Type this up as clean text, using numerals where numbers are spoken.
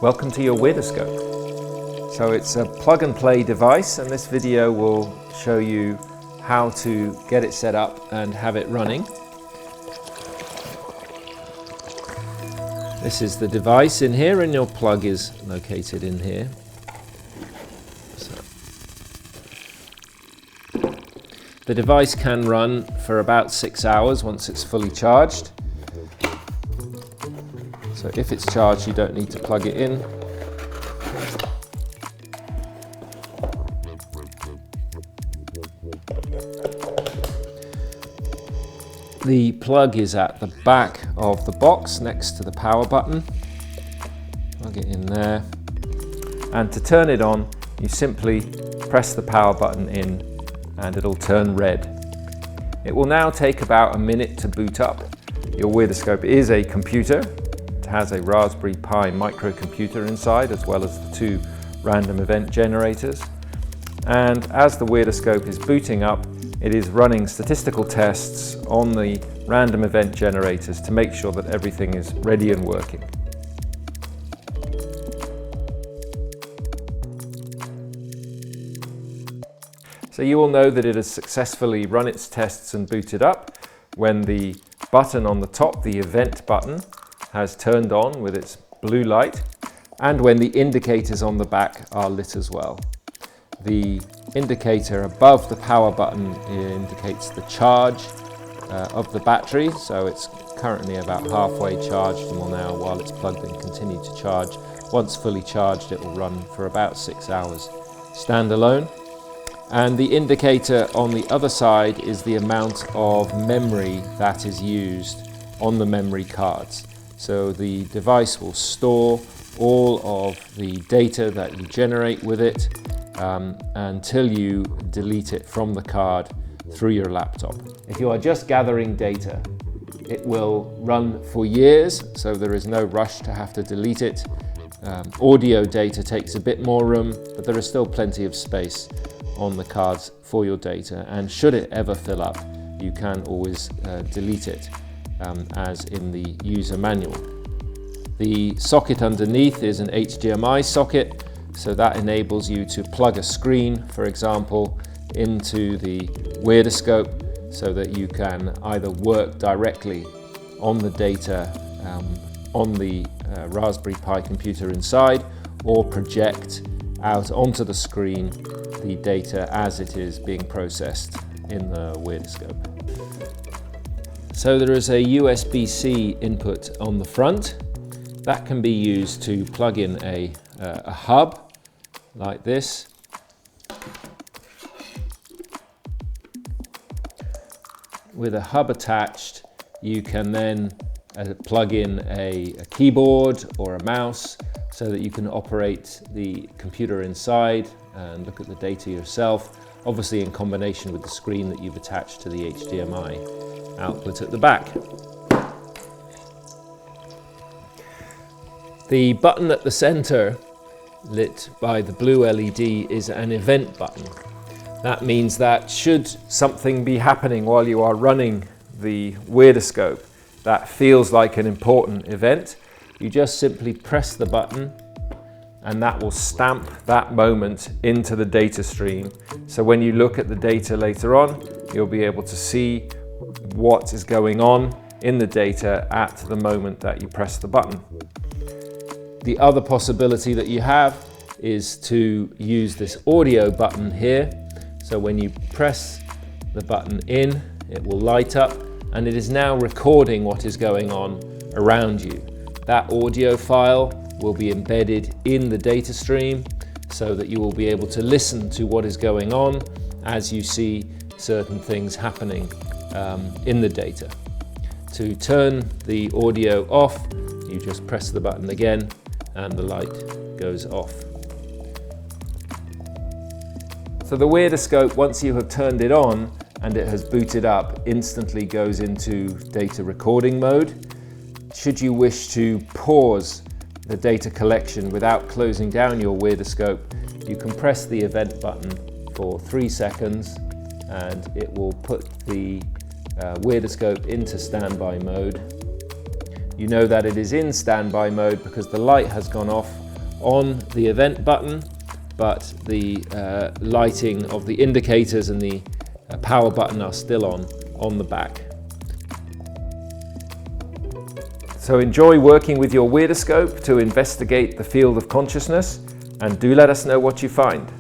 Welcome to your Wyrdoscope. So it's a plug and play device, and this video will show you how to get it set up and have it running. This is the device in here, and your plug is located in here. The device can run for about 6 hours once it's fully charged. So if it's charged, you don't need to plug it in. The plug is at the back of the box next to the power button. Plug it in there. And to turn it on, you simply press the power button in and it'll turn red. It will now take about a minute to boot up. Your Wyrdoscope is a computer. It has a Raspberry Pi microcomputer inside, as well as the 2 random event generators. And as the Wyrdoscope is booting up, it is running statistical tests on the random event generators to make sure that everything is ready and working. So you will know that it has successfully run its tests and booted up when the button on the top, the event button, has turned on with its blue light, and when the indicators on the back are lit as well. The indicator above the power button indicates the charge of the battery, so it's currently about halfway charged and will now, while it's plugged in, continue to charge. Once fully charged, it will run for about 6 hours standalone. And the indicator on the other side is the amount of memory that is used on the memory cards. So the device will store all of the data that you generate with it until you delete it from the card through your laptop. If you are just gathering data, it will run for years, so there is no rush to have to delete it. Audio data takes a bit more room, but there is still plenty of space on the cards for your data, and should it ever fill up, you can always delete it as in the user manual. The socket underneath is an HDMI socket, so that enables you to plug a screen, for example, into the Wyrdoscope so that you can either work directly on the data on the Raspberry Pi computer inside, or project out onto the screen the data as it is being processed in the Wyrdoscope. So there is a USB-C input on the front. That can be used to plug in a hub like this. With a hub attached, you can then plug in a keyboard or a mouse so that you can operate the computer inside and look at the data yourself, obviously in combination with the screen that you've attached to the HDMI output at the back. The button at the center, lit by the blue LED, is an event button. That means that should something be happening while you are running the Wyrdoscope that feels like an important event, you just simply press the button and that will stamp that moment into the data stream. So when you look at the data later on, you'll be able to see what is going on in the data at the moment that you press the button. The other possibility that you have is to use this audio button here. So when you press the button in, it will light up, and it is now recording what is going on around you. That audio file will be embedded in the data stream so that you will be able to listen to what is going on as you see certain things happening in the data. To turn the audio off, you just press the button again and the light goes off. So the Wyrdoscope, once you have turned it on and it has booted up, instantly goes into data recording mode. Should you wish to pause the data collection without closing down your Wyrdoscope, you can press the event button for 3 seconds and it will put the Wyrdoscope into standby mode. You know that it is in standby mode because the light has gone off on the event button, but the lighting of the indicators and the power button are still on the back. So enjoy working with your Wyrdoscope to investigate the field of consciousness, and do let us know what you find.